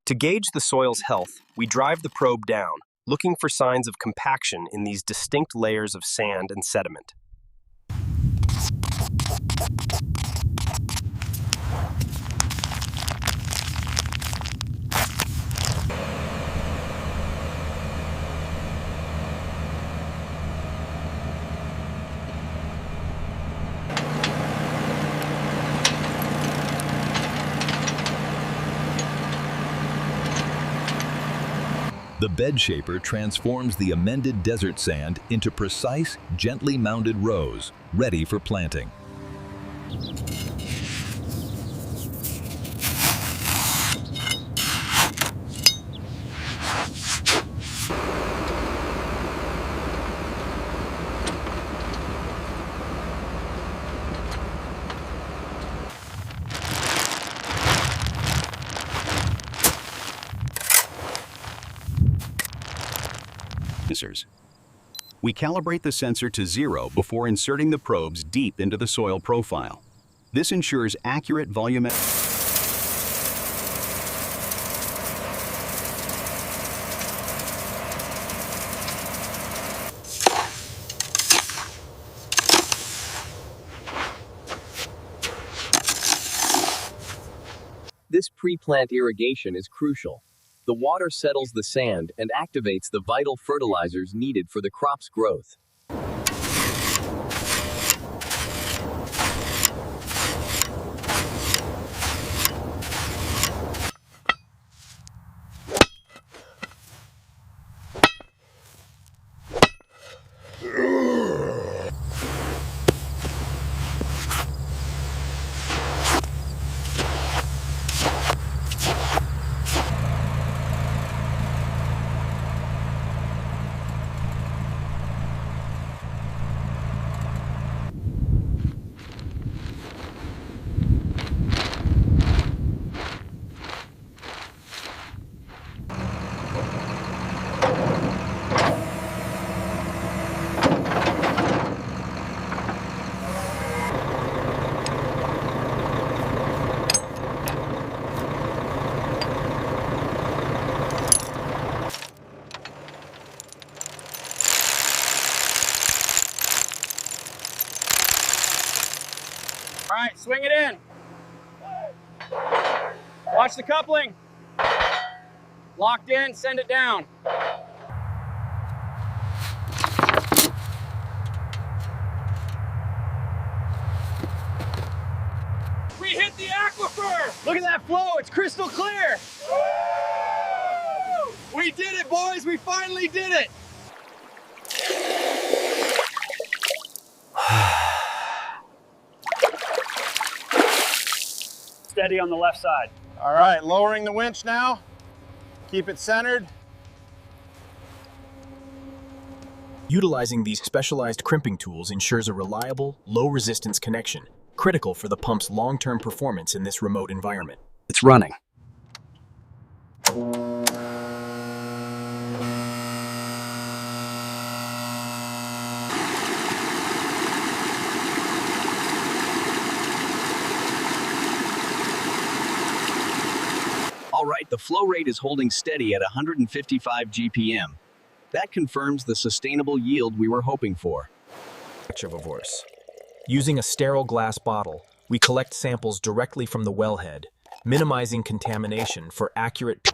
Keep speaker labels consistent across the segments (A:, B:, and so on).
A: To gauge the soil's health, we drive the probe down, looking for signs of compaction in these distinct layers of sand and sediment.
B: The bed shaper transforms the amended desert sand into precise, gently mounded rows, ready for planting.
C: We calibrate the sensor to 0 before inserting the probes deep into the soil profile. This ensures accurate volumetric.
A: This pre-plant irrigation is crucial. The water settles the sand and activates the vital fertilizers needed for the crop's growth.
D: All right, swing it in. Watch the coupling. Locked in, send it down. We hit the aquifer! Look at that flow, it's crystal clear! Woo! We did it, boys, we finally did it! Steady on the left side.
E: All right, lowering the winch now. Keep it centered.
A: Utilizing these specialized crimping tools ensures a reliable, low-resistance connection, critical for the pump's long-term performance in this remote environment.
C: It's running. All right, the flow rate is holding steady at 155 GPM. That confirms the sustainable yield we were hoping for.
A: Using a sterile glass bottle, we collect samples directly from the wellhead, minimizing contamination for accurate.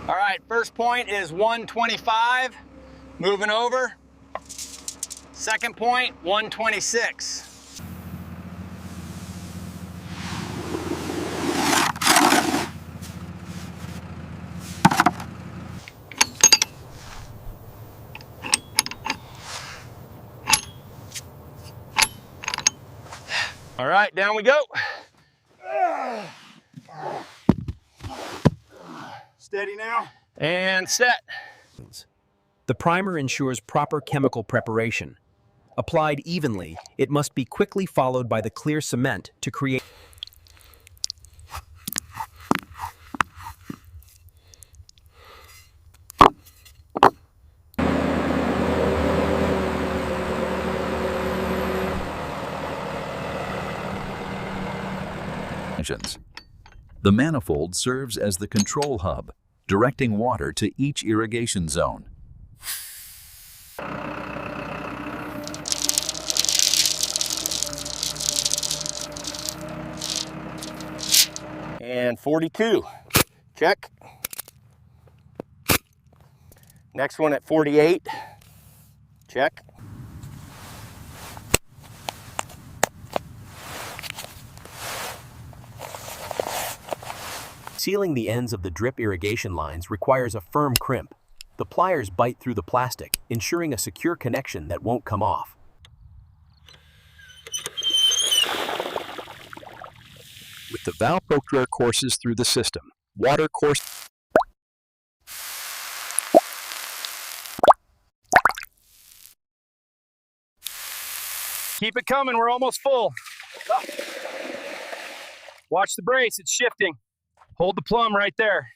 D: All right, first point is 125, moving over. Second point, 126. All right, down we go.
E: Steady now.
D: And set.
A: The primer ensures proper chemical preparation. Applied evenly, it must be quickly followed by the clear cement to create
B: The manifold serves as the control hub, directing water to each irrigation zone.
E: And 42. Check. Next one at 48. Check.
F: Sealing the ends of the drip irrigation lines requires a firm crimp. The pliers bite through the plastic, ensuring a secure connection that won't come off.
A: with the valve procurer courses through the system. Water course.
D: Keep it coming, we're almost full. Watch the brace, it's shifting. Hold the plumb right there.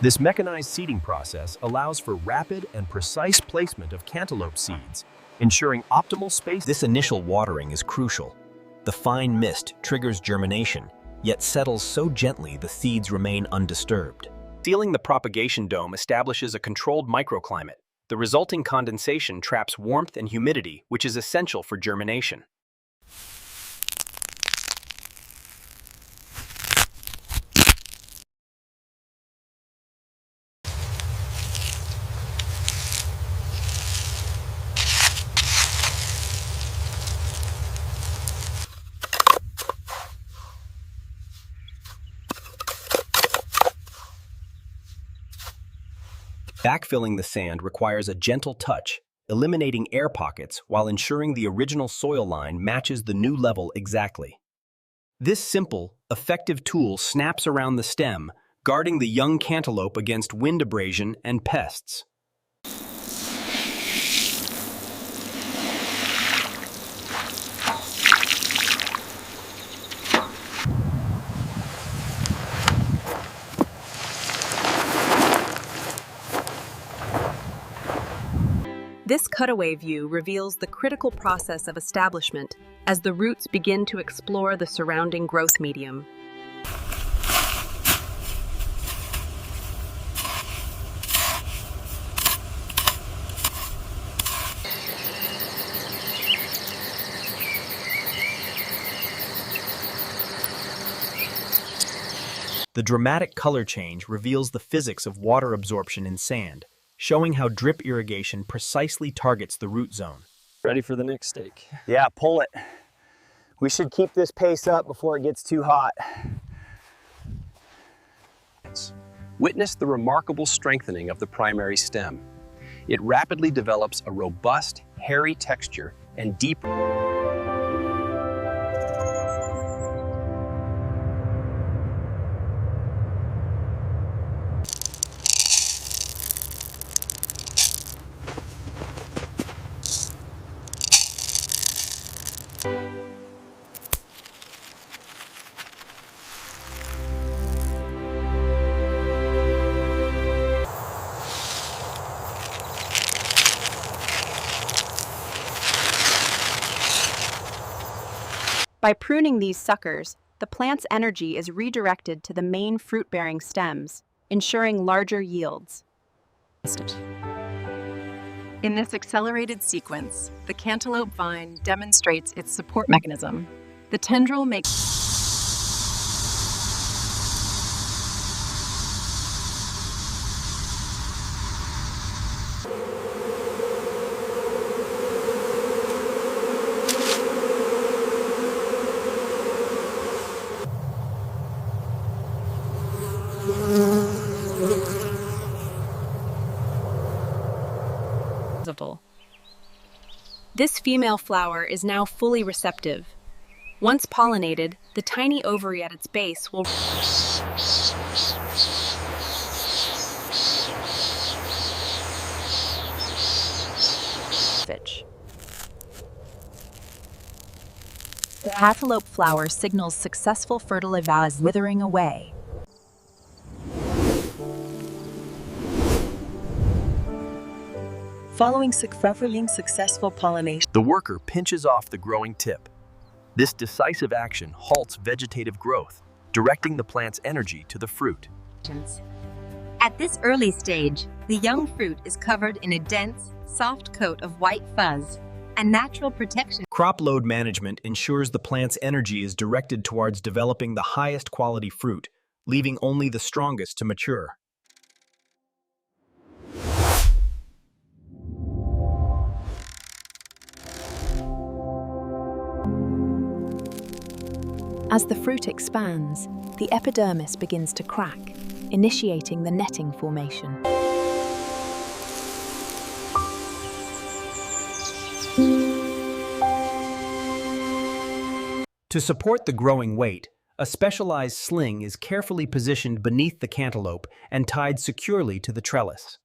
A: This mechanized seeding process allows for rapid and precise placement of cantaloupe seeds, ensuring optimal space. This initial watering is crucial. The fine mist triggers germination, yet settles so gently the seeds remain undisturbed. Sealing the propagation dome establishes a controlled microclimate. The resulting condensation traps warmth and humidity, which is essential for germination. Backfilling the sand requires a gentle touch, eliminating air pockets while ensuring the original soil line matches the new level exactly. This simple, effective tool snaps around the stem, guarding the young cantaloupe against wind abrasion and pests.
G: This cutaway view reveals the critical process of establishment as the roots begin to explore the surrounding growth medium.
A: The dramatic color change reveals the physics of water absorption in sand, showing how drip irrigation precisely targets the root zone.
D: Ready for the next stake.
H: Yeah, pull it. We should keep this pace up before it gets too hot.
F: Witness the remarkable strengthening of the primary stem. It rapidly develops a robust, hairy texture and deep.
G: By pruning these suckers, the plant's energy is redirected to the main fruit-bearing stems, ensuring larger yields. In this accelerated sequence, the cantaloupe vine demonstrates its support mechanism. The tendril makes This female flower is now fully receptive. Once pollinated, the tiny ovary at its base will The cantaloupe flower signals successful fertilization withering away. Following successful pollination,
A: The worker pinches off the growing tip. This decisive action halts vegetative growth, directing the plant's energy to the fruit.
I: At this early stage, the young fruit is covered in a dense, soft coat of white fuzz, a natural protection.
A: Crop load management ensures the plant's energy is directed towards developing the highest quality fruit, leaving only the strongest to mature.
G: As the fruit expands, the epidermis begins to crack, initiating the netting formation.
A: To support the growing weight, a specialized sling is carefully positioned beneath the cantaloupe and tied securely to the trellis.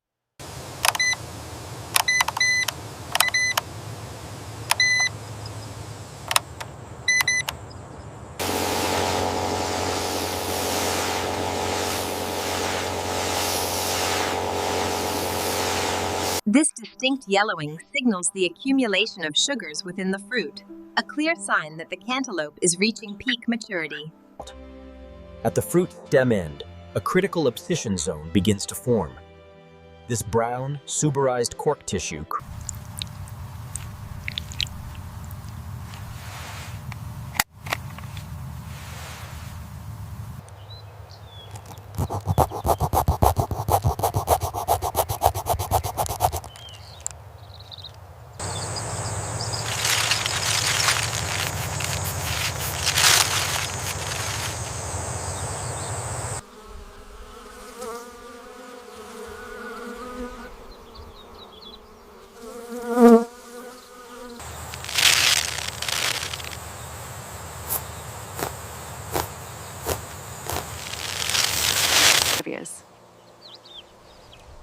I: This distinct yellowing signals the accumulation of sugars within the fruit, a clear sign that the cantaloupe is reaching peak maturity.
A: At the fruit stem end, a critical abscission zone begins to form. This brown, suberized cork tissue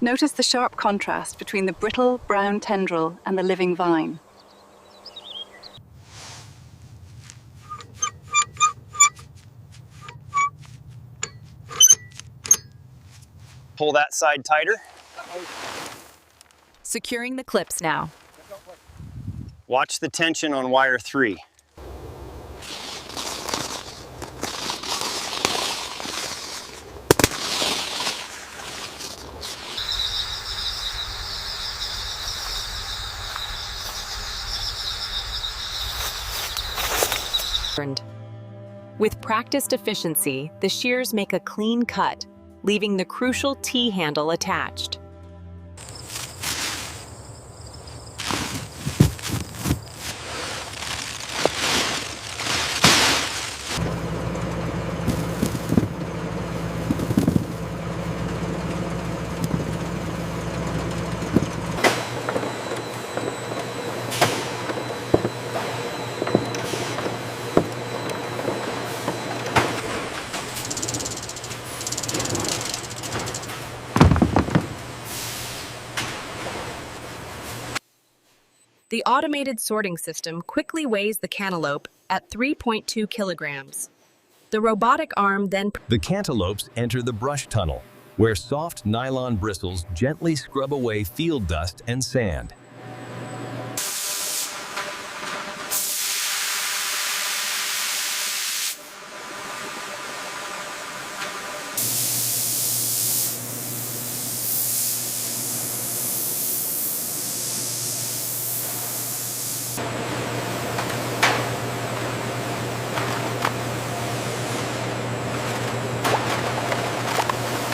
J: Notice the sharp contrast between the brittle brown tendril and the living vine.
H: Pull that side tighter.
G: Securing the clips now.
H: Watch the tension on wire 3.
G: With practiced efficiency, the shears make a clean cut, leaving the crucial T-handle attached. The automated sorting system quickly weighs the cantaloupe at 3.2 kilograms. The robotic arm then...
B: The cantaloupes enter the brush tunnel, where soft nylon bristles gently scrub away field dust and sand.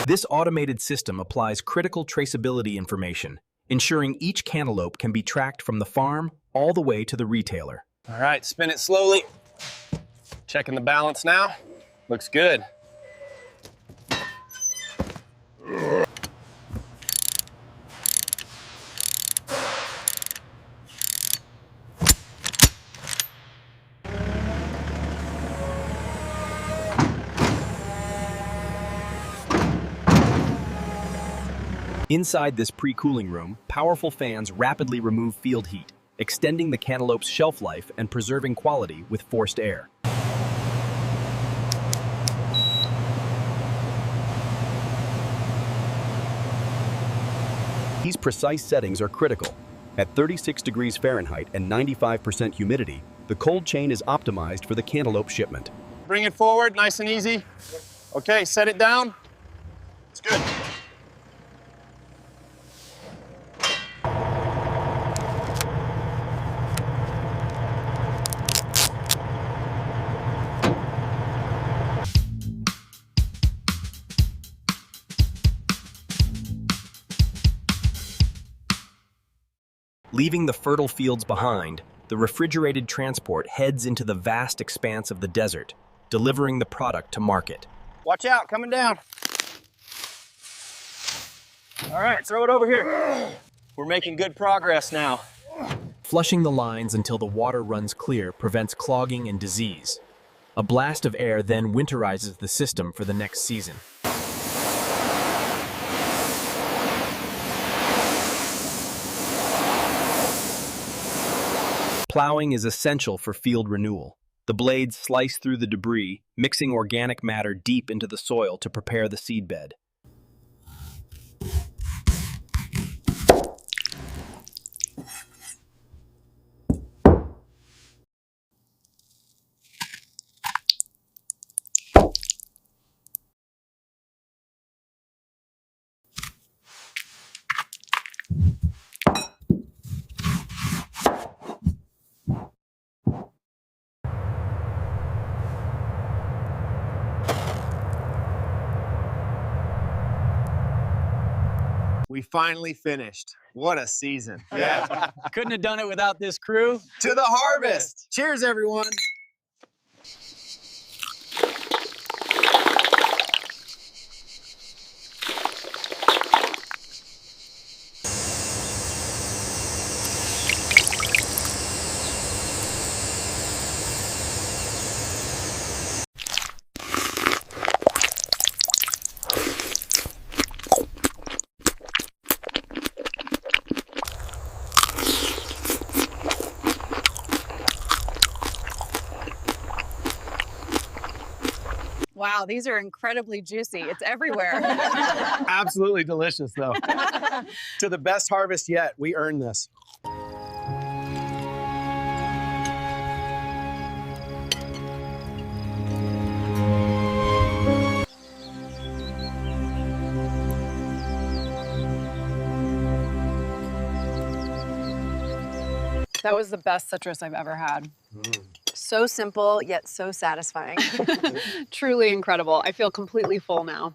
A: This automated system applies critical traceability information, ensuring each cantaloupe can be tracked from the farm all the way to the retailer.
E: All right, spin it slowly. Checking the balance now. Looks good.
A: Inside this pre-cooling room, powerful fans rapidly remove field heat, extending the cantaloupe's shelf life and preserving quality with forced air. These precise settings are critical. At 36 degrees Fahrenheit and 95% humidity, the cold chain is optimized for the cantaloupe shipment.
E: Bring it forward, nice and easy. Okay, set it down. It's good.
A: Leaving the fertile fields behind, the refrigerated transport heads into the vast expanse of the desert, delivering the product to market.
E: Watch out, coming down. All right, throw it over here. We're making good progress now.
A: Flushing the lines until the water runs clear prevents clogging and disease. A blast of air then winterizes the system for the next season. Plowing is essential for field renewal. The blades slice through the debris, mixing organic matter deep into the soil to prepare the seedbed.
E: We finally finished. What a season.
H: Yeah. Couldn't have done it without this crew.
E: To the harvest. Cheers, everyone.
J: Wow, these are incredibly juicy. It's everywhere.
E: Absolutely delicious, though. To the best harvest yet. We earned this.
J: That was the best citrus I've ever had. So simple, yet so satisfying. Truly incredible. I feel completely full now.